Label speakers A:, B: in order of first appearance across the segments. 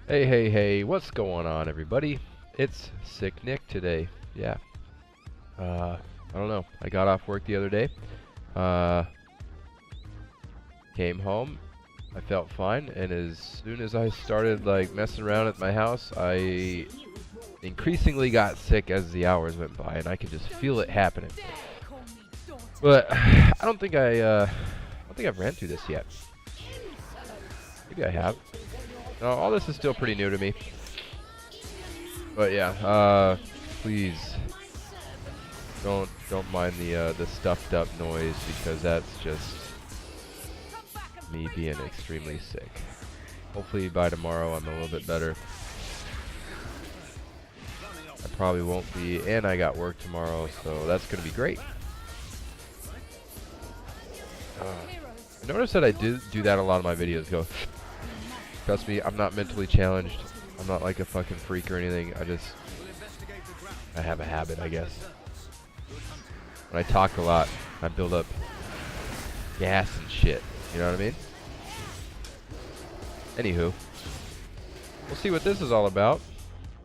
A: Hey, hey, hey, what's going on, everybody? It's Sick Nick today. Yeah. I don't know. I got off work the other day. Uh, Came home. I felt fine, and as soon as I started, like, messing around at my house, I increasingly got sick as the hours went by, and I could just feel it happening. But I don't think I've ran through this yet. Maybe I have. No, all this is still pretty new to me. But yeah, please don't mind the stuffed up noise, because that's just me being extremely sick. Hopefully by tomorrow I'm a little bit better. I probably won't be, and I got work tomorrow, so that's gonna be great. I noticed that I do that a lot of my videos. Trust me, I'm not mentally challenged. I'm not like a fucking freak or anything. I have a habit, I guess. When I talk a lot, I build up gas and shit. You know what I mean? Anywho, we'll see what this is all about.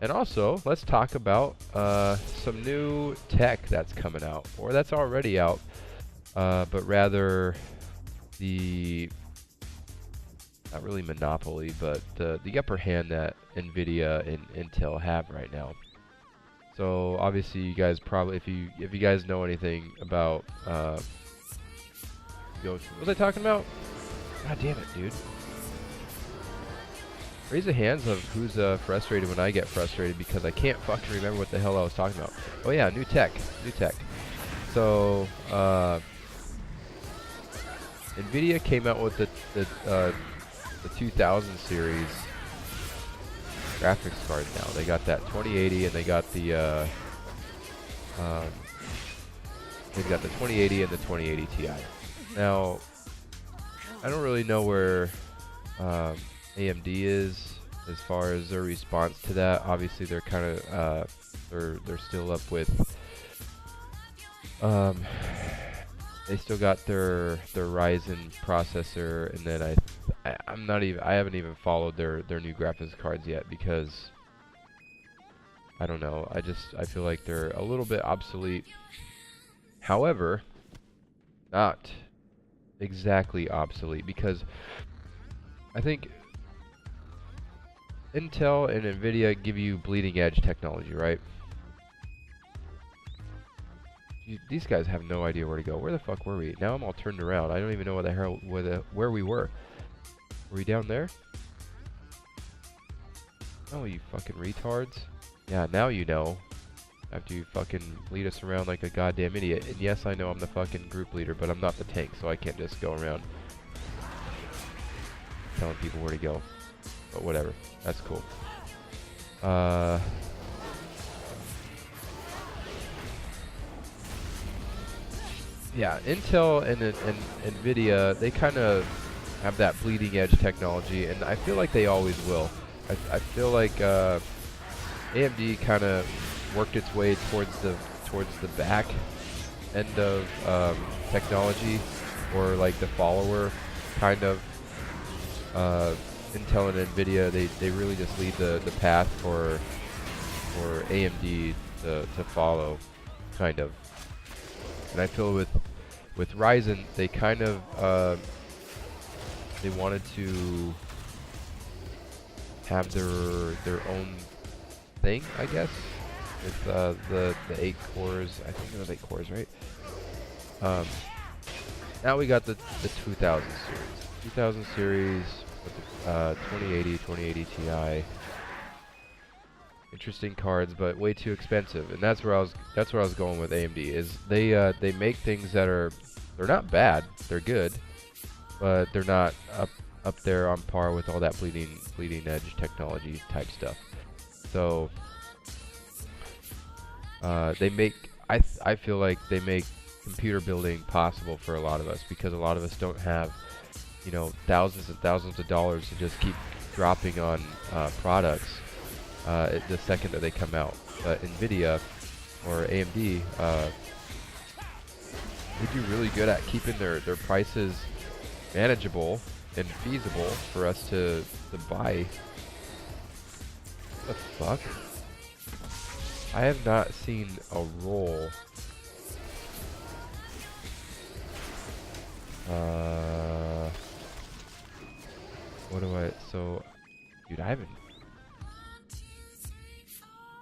A: And also, let's talk about some new tech that's coming out, or that's already out, but rather the, not really monopoly, but the upper hand that NVIDIA and Intel have right now. So obviously, you guys probably, if you guys know anything about, what was I talking about? God damn it, dude! Raise the hands of who's frustrated when I get frustrated, because I can't fucking remember what the hell I was talking about. Oh yeah, new tech. So NVIDIA came out with the 2000 series graphics card now. They got that 2080, and they got the they've got the 2080 and the 2080 Ti. Now, I don't really know where AMD is as far as their response to that. Obviously, they're kind of they're still up with they still got their Ryzen processor, and then I haven't even followed their new graphics cards yet, because I don't know. I feel like they're a little bit obsolete. However, not exactly obsolete, because I think Intel and NVIDIA give you bleeding edge technology, right? These guys have no idea where to go. Where the fuck were we? Now I'm all turned around. I don't even know what the hell, where we were. Were we down there? Oh, you fucking retards. Yeah, now you know. After you fucking lead us around like a goddamn idiot. And yes, I know I'm the fucking group leader, but I'm not the tank, so I can't just go around telling people where to go. But whatever. That's cool. Yeah, Intel and NVIDIA, they kind of have that bleeding edge technology, and I feel like they always will. I feel like AMD kind of worked its way towards the back end of technology, or like the follower kind of. Intel and NVIDIA, they really just lead the path for AMD to follow, kind of. And I feel with Ryzen, they kind of they wanted to have their own thing, I guess, with the 8 cores. I think it was 8 cores, right? Now we got the 2000 series. 2000 series with the 2080 Ti. Interesting cards, but way too expensive, and that's where I was going with AMD. Is they make things that they're not bad, they're good, but they're not up there on par with all that bleeding edge technology type stuff. So they make I feel like they make computer building possible for a lot of us, because a lot of us don't have, you know, thousands and thousands of dollars to just keep dropping on products the second that they come out. But NVIDIA or AMD, they do really good at keeping their prices manageable and feasible for us to buy The fuck? I have not seen a roll. What do I... So... Dude, I haven't...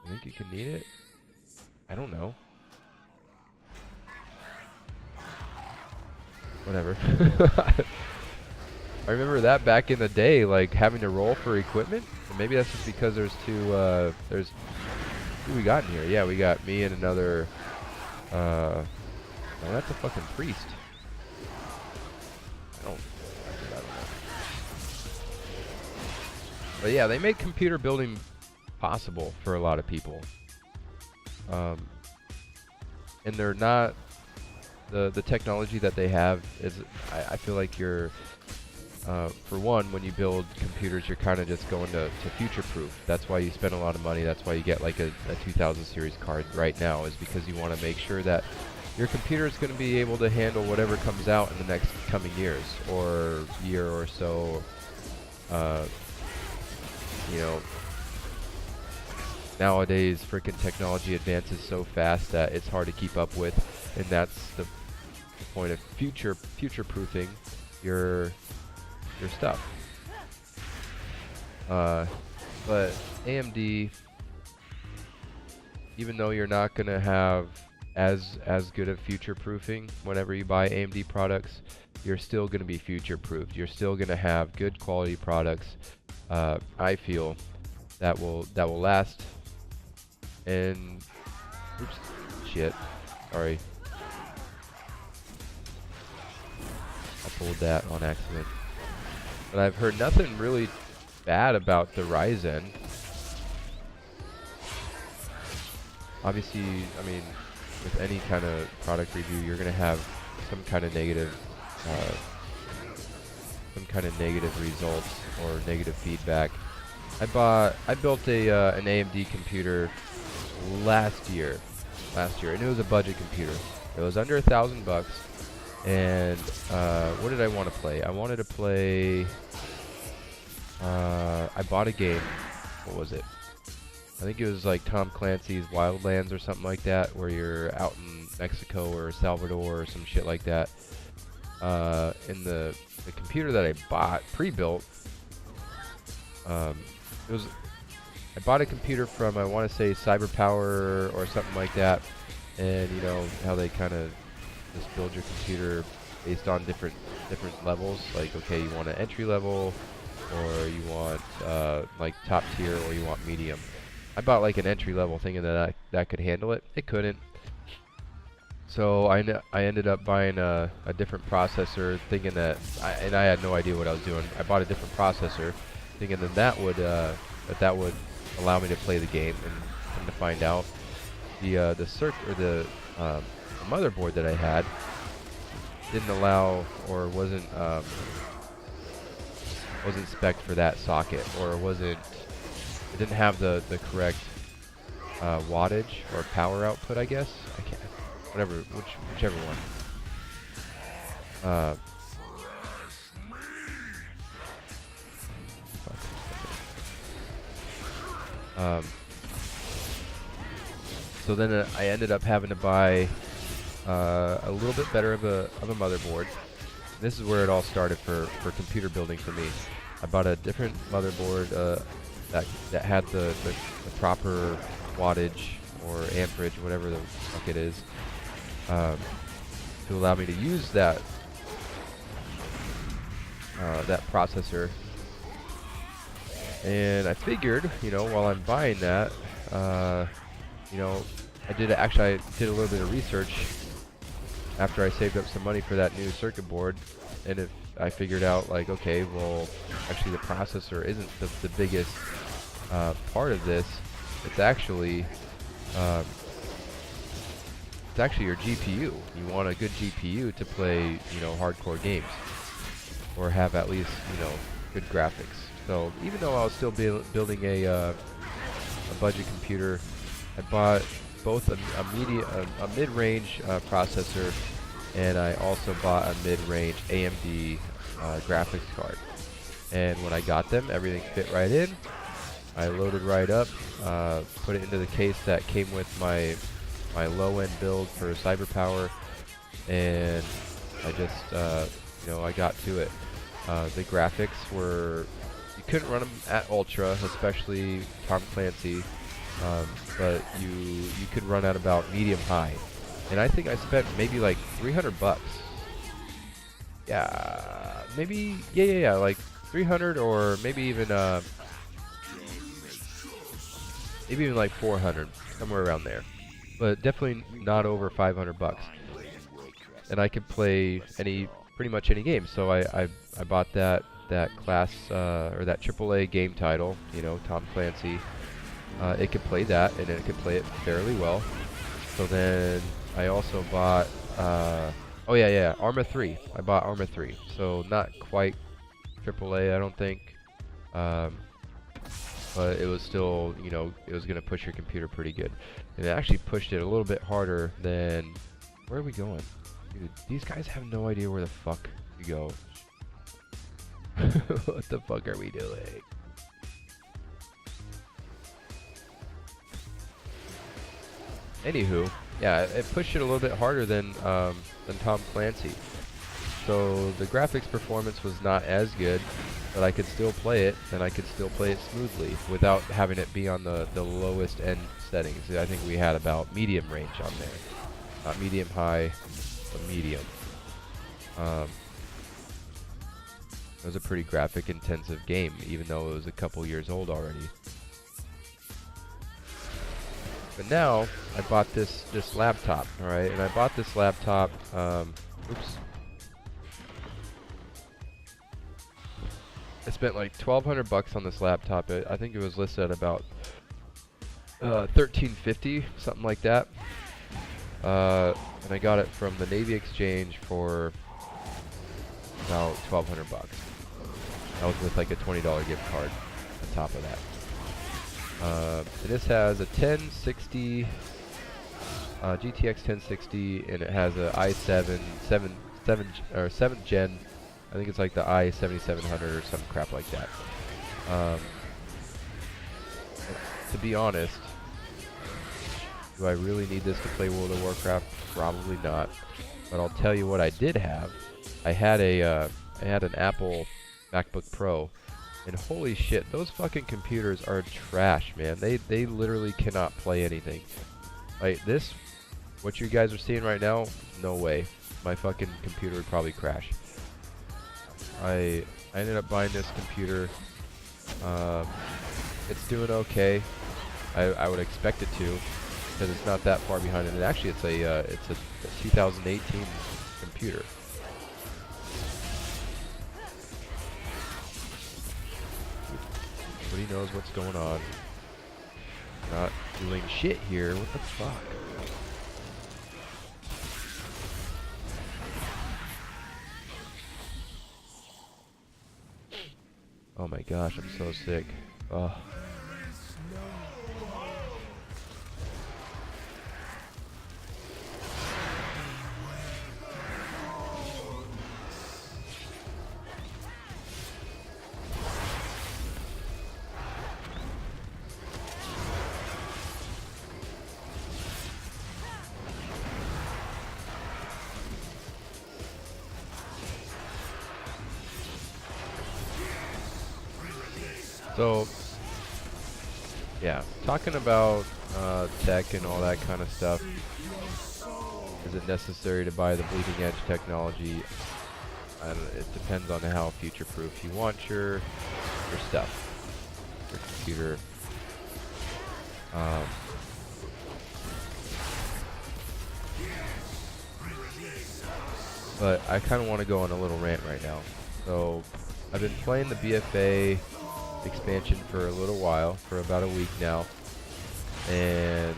A: I think you can need it? I don't know. Whatever. I remember that back in the day, like, having to roll for equipment. Or maybe that's just because there's two, there's... Who we got in here? Yeah, we got me and another, no, that's a fucking priest. I don't know. But yeah, they make computer building possible for a lot of people. And they're not... The technology that they have is... I feel like you're... for one, when you build computers, you're kind of just going to future-proof. That's why you spend a lot of money. That's why you get like a 2000 series card right now, is because you want to make sure that your computer is going to be able to handle whatever comes out in the next coming years or year or so. You know, nowadays freaking technology advances so fast that it's hard to keep up with, and that's the point of future-proofing your stuff. But AMD, even though you're not gonna have as good of future-proofing whenever you buy AMD products, you're still gonna be future-proofed. You're still gonna have good quality products. I feel that will last. And oops, shit. Sorry, I pulled that on accident. But I've heard nothing really bad about the Ryzen. Obviously, I mean, with any kind of product review, you're gonna have some kind of negative results or negative feedback. I built an AMD computer last year, and it was a budget computer. It was under $1,000. And what did I want to play? I wanted to play... I bought a game. What was it? I think it was like Tom Clancy's Wildlands or something like that, where you're out in Mexico or Salvador or some shit like that. And the computer that I bought, pre-built, I bought a computer from, I want to say, CyberPower or something like that. And you know how they kind of just build your computer based on different levels. Like, okay, you want an entry level, or you want like top tier, or you want medium. I bought like an entry level, thinking that that could handle it. It couldn't. So I ended up buying a different processor, thinking that, and I had no idea what I was doing. I bought a different processor, thinking that that would allow me to play the game. And come to find out, the motherboard that I had didn't allow, or wasn't spec'd for that socket, or it didn't have the correct wattage or power output, I guess. I can't, whichever one. So then I ended up having to buy a little bit better of a motherboard. This is where it all started for computer building for me. I bought a different motherboard that had the proper wattage or amperage, whatever the fuck it is, to allow me to use that processor. And I figured, you know, while I'm buying that, you know, I did a little bit of research after I saved up some money for that new circuit board, and if I figured out, like, okay, well, actually the processor isn't the biggest part of this. It's actually your GPU. You want a good GPU to play, you know, hardcore games, or have at least, you know, good graphics. So even though I was still building a budget computer, I bought both a mid-range processor, and I also bought a mid-range AMD graphics card. And when I got them, everything fit right in. I loaded right up, put it into the case that came with my low-end build for cyber power, and I just I got to it. The graphics were, you couldn't run them at ultra, especially Tom Clancy, but you could run at about medium high, and I think I spent maybe like $300. Yeah, maybe yeah, like 300, or maybe even like 400, somewhere around there, but definitely not over $500. And I could play pretty much any game. So I bought that class or that AAA game title, Tom Clancy. It could play that, and it could play it fairly well. So then I also bought Arma 3. I bought Arma 3. So not quite AAA, I don't think. But it was still, it was going to push your computer pretty good. And it actually pushed it a little bit harder than... Where are we going? Dude, these guys have no idea where the fuck we go. What the fuck are we doing? Anywho, yeah, it pushed it a little bit harder than Tom Clancy. So the graphics performance was not as good, but I could still play it, and I could still play it smoothly without having it be on the lowest end settings. I think we had about medium range on there. Not medium high, but medium. It was a pretty graphic intensive game, even though it was a couple years old already. But now, I bought this laptop, alright? And I bought this laptop, oops. I spent like $1,200 on this laptop. I think it was listed at about $1,350, something like that. And I got it from the Navy Exchange for about $1,200. That was with like a $20 gift card on top of that. And this has a 1060 GTX 1060, and it has a i7 7th gen. I think it's like the i7700 or some crap like that. To be honest, do I really need this to play World of Warcraft? Probably not. But I'll tell you what I did have. I had an Apple MacBook Pro, and holy shit, those fucking computers are trash, man. They literally cannot play anything. Like this, what you guys are seeing right now, no way. My fucking computer would probably crash. I ended up buying this computer. It's doing okay. I would expect it to, because it's not that far behind. And actually, it's a 2018 computer. Nobody knows what's going on. Not doing shit here. What the fuck? Oh my gosh, I'm so sick. Ugh. So, yeah, talking about tech and all that kind of stuff. Is it necessary to buy the bleeding edge technology? It depends on how future-proof you want your stuff, your computer. But I kind of want to go on a little rant right now. So, I've been playing the BFA expansion for a little while, for about a week now, and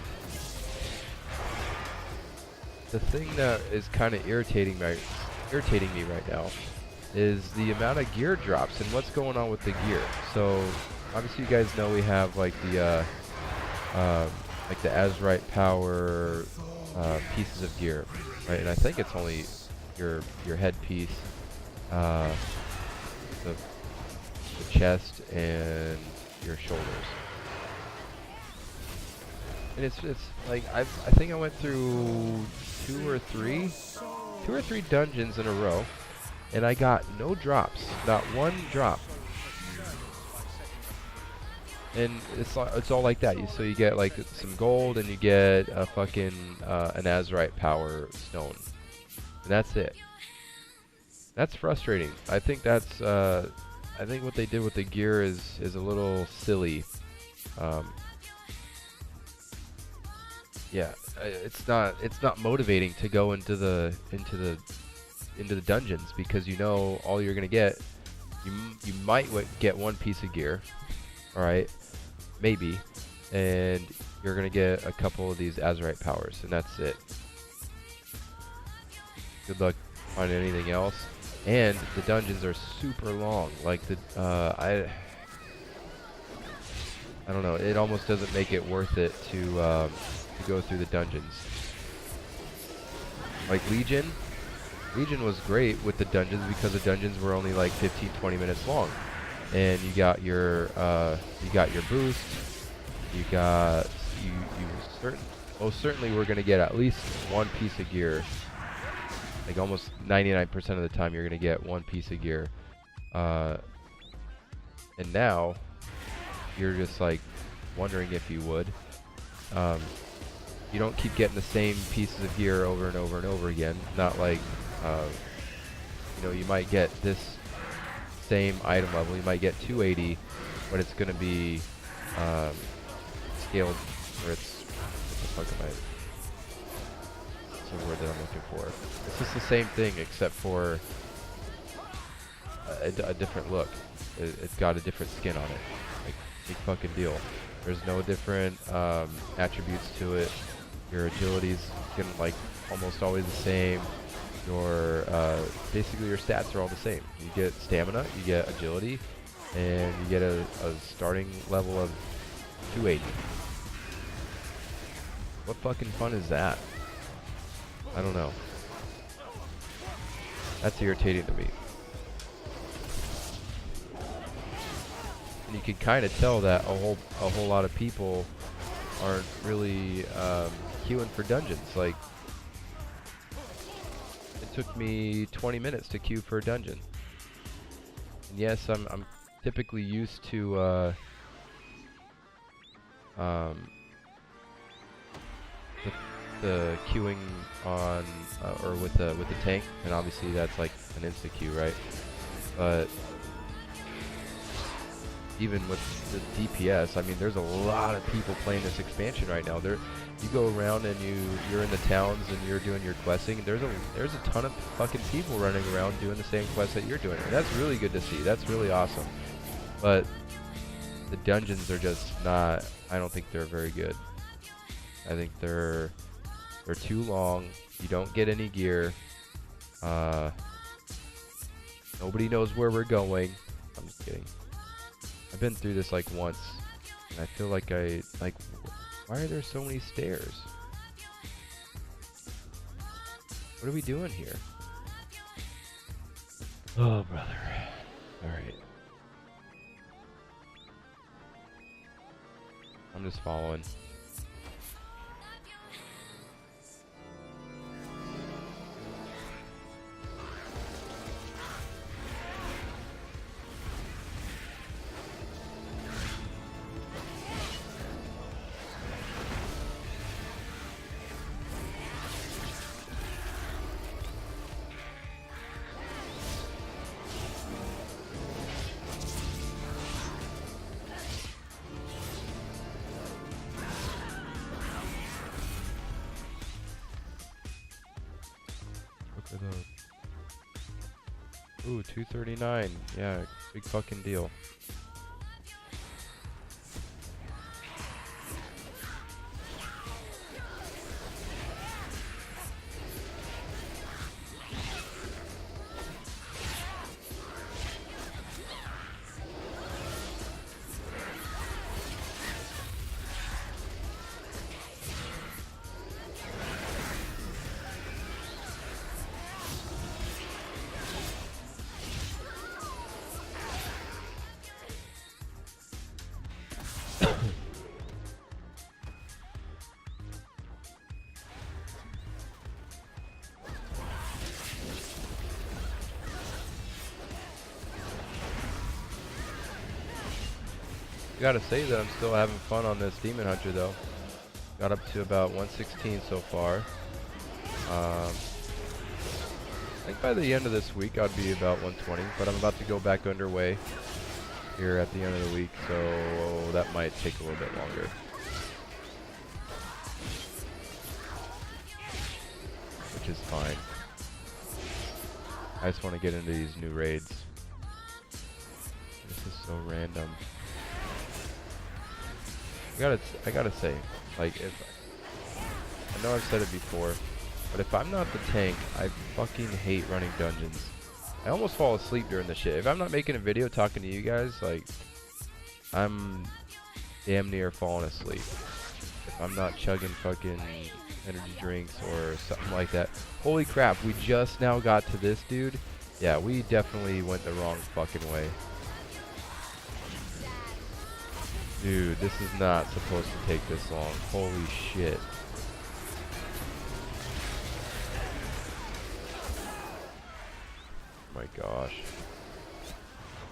A: the thing that is kind of irritating me right now is the amount of gear drops and what's going on with the gear. So obviously you guys know we have like the Azerite power pieces of gear, right? And I think it's only your headpiece, the chest, and your shoulders. And it's like I think I went through two or three dungeons in a row, and I got no drops, not one drop. And it's all like that. So you get like some gold, and you get a fucking an Azurite power stone, and that's it. That's frustrating. I think that's I think what they did with the gear is a little silly. Yeah, it's not motivating to go into the dungeons, because you know all you're gonna get. You might get one piece of gear, all right, maybe, and you're gonna get a couple of these Azurite powers, and that's it. Good luck finding anything else. And the dungeons are super long. Like I don't know. It almost doesn't make it worth it to go through the dungeons. Like Legion was great with the dungeons because the dungeons were only like 15-20 minutes long, and you got your boost. Most certainly we're gonna get at least one piece of gear. Like almost 99% of the time, you're gonna get one piece of gear. And now you're just like wondering if you would. You don't keep getting the same pieces of gear over and over and over again. Not like, you know, you might get this same item level. You might get 280, but it's gonna be scaled, or it's what the fuck am I? What's the word that I'm looking for? It's just the same thing except for a different look. It's got a different skin on it. Like, big fucking deal. There's no different attributes to it. Your agility's getting like almost always the same. Your basically your stats are all the same. You get stamina, you get agility, and you get a starting level of 280. What fucking fun is that? I don't know. That's irritating to me. And you can kind of tell that a whole lot of people aren't really queuing for dungeons. Like, it took me 20 minutes to queue for a dungeon. And yes, I'm typically used to the queuing on or with the tank, and obviously that's like an insta queue, right? But even with the DPS, I mean, there's a lot of people playing this expansion right now. You go around and you're in the towns and you're doing your questing. There's a ton of fucking people running around doing the same quest that you're doing, and that's really good to see. That's really awesome. But the dungeons are just not. I don't think they're very good. I think they're too long. You don't get any gear. Nobody knows where we're going. I'm just kidding. I've been through this like once, and I feel like why are there so many stairs? What are we doing here? Oh, brother. Alright. I'm just following. Ooh, 239. Yeah, big fucking deal. Gotta say that I'm still having fun on this Demon Hunter though. Got up to about 116 so far. I think by the end of this week I'd be about 120, but I'm about to go back underway here at the end of the week, so that might take a little bit longer. Which is fine. I just want to get into these new raids. This is so random. I gotta say, like, if I know I've said it before, but if I'm not the tank, I fucking hate running dungeons. I almost fall asleep during the shit. If I'm not making a video talking to you guys, like, I'm damn near falling asleep. If I'm not chugging fucking energy drinks or something like that. Holy crap, we just now got to this dude. Yeah, we definitely went the wrong fucking way. Dude, this is not supposed to take this long. Holy shit. Oh my gosh.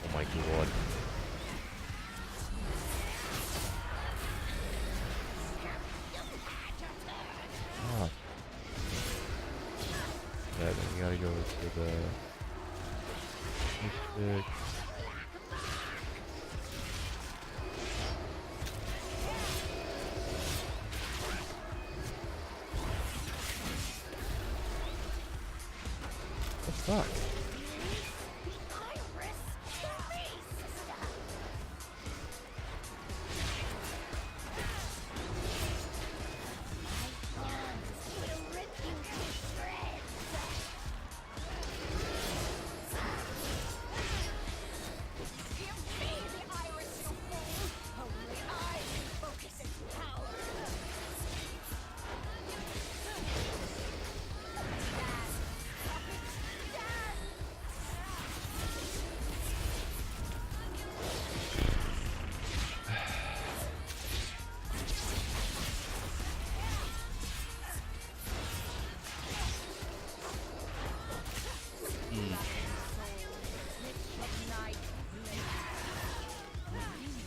A: Oh my god. Ah. Yeah, then we gotta go to the district. Fuck.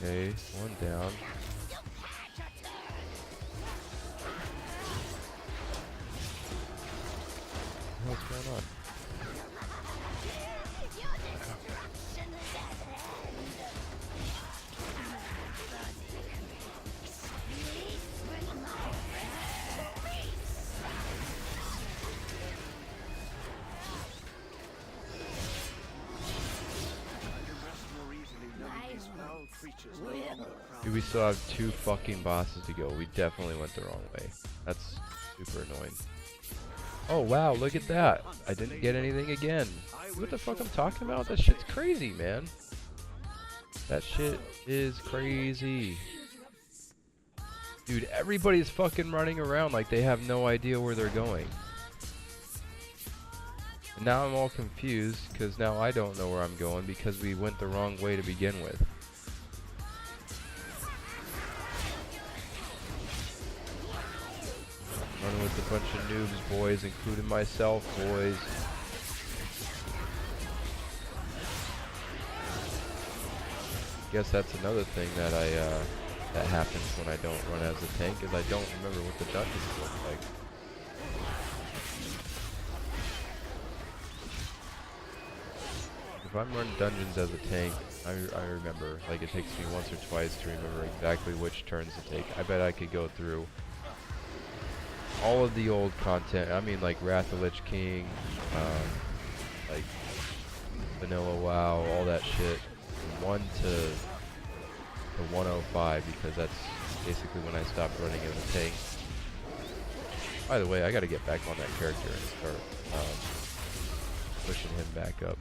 A: Okay, one down. What's going on? Dude, we still have 2 fucking bosses to go. We definitely went the wrong way. That's super annoying. Oh wow, look at that. I didn't get anything again. What the fuck I'm talking about? That shit's crazy, man. That shit is crazy. Dude, everybody's fucking running around like they have no idea where they're going. And now I'm all confused because now I don't know where I'm going because we went the wrong way to begin with. Running with a bunch of noobs, boys, including myself, boys. Guess that's another thing that that happens when I don't run as a tank, is I don't remember what the dungeons look like. If I'm running dungeons as a tank, I remember. Like, it takes me once or twice to remember exactly which turns to take. I bet I could go through all of the old content. I mean, like Wrath of Lich King, like Vanilla WoW, all that shit, from 1 to 105, because that's basically when I stopped running as a tank. By the way, I gotta get back on that character and start pushing him back up.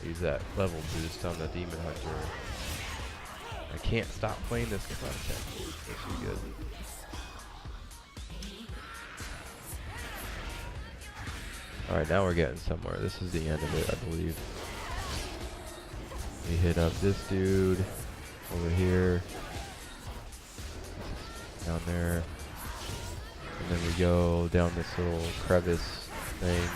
A: Use that level boost on the Demon Hunter. I can't stop playing this content. It's too good. Alright, now we're getting somewhere. This is the end of it, I believe. We hit up this dude over here. Down there. And then we go down this little crevice thing.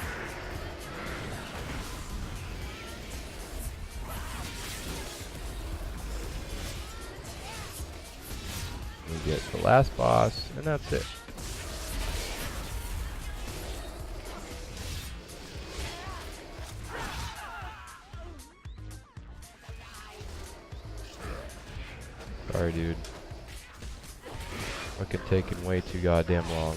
A: we get the last boss, and that's it. Sorry, dude. Fucking taking way too goddamn long.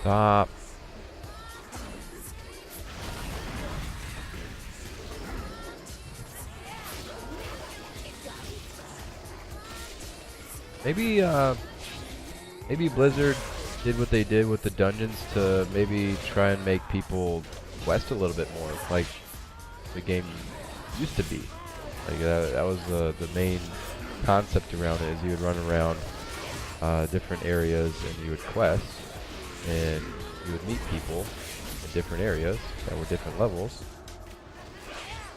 A: Stop. Maybe Blizzard did what they did with the dungeons to maybe try and make people quest a little bit more, like the game used to be. Like that was the main concept around it. Is you would run around different areas and you would quest, and you would meet people in different areas that were different levels,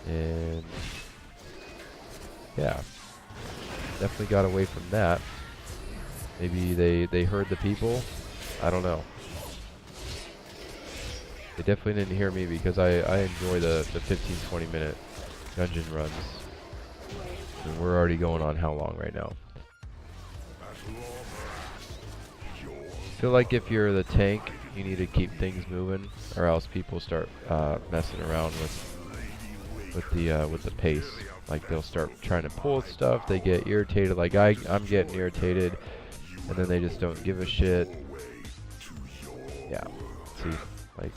A: and yeah, definitely got away from that. Maybe they heard the people. I don't know. They definitely didn't hear me, because I enjoy the 15-20 minute dungeon runs. And we're already going on how long right now? I feel like if you're the tank, you need to keep things moving, or else people start messing around with the pace. Like they'll start trying to pull stuff. They get irritated. Like I'm getting irritated, and then they just don't give a shit. Yeah. See, like.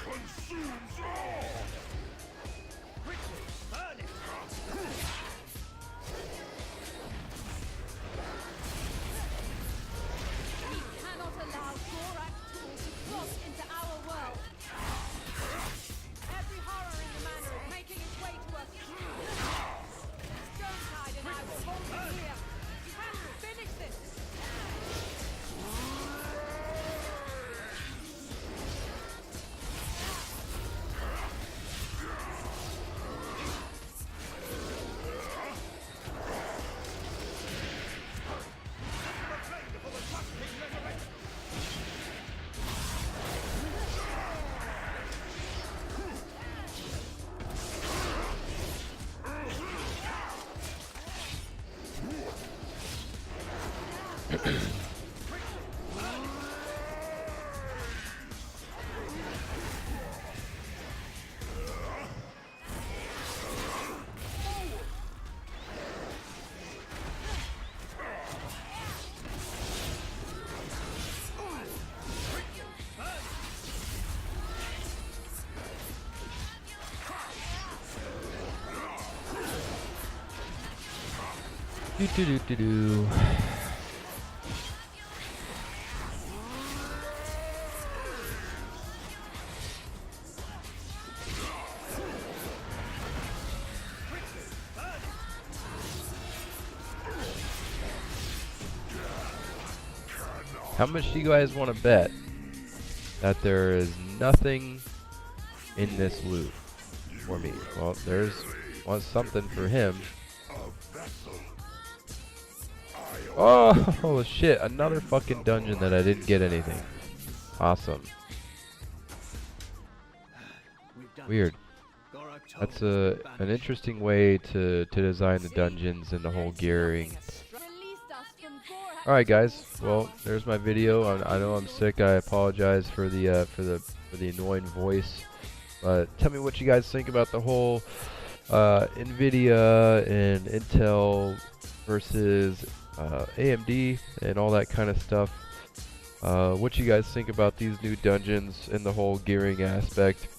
A: Do. How much do you guys want to bet that there is nothing in this loot for me? Well, there's something for him. Oh shit, another fucking dungeon that I didn't get anything. Awesome. Weird. That's an interesting way to design the dungeons and the whole gearing. Alright guys, well there's my video. I know I'm sick. I apologize for the annoying voice. But tell me what you guys think about the whole Nvidia and Intel versus AMD and all that kind of stuff. What you guys think about these new dungeons and the whole gearing aspect.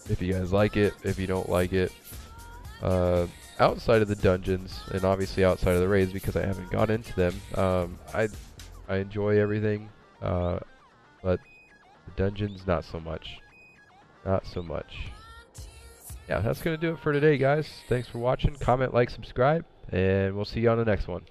A: If you guys like it, if you don't like it. Outside of the dungeons, and obviously outside of the raids, because I haven't gone into them, I enjoy everything, but the dungeons, not so much. Not so much. yeah, that's going to do it for today, guys. Thanks for watching. Comment, like, subscribe, and we'll see you on the next one.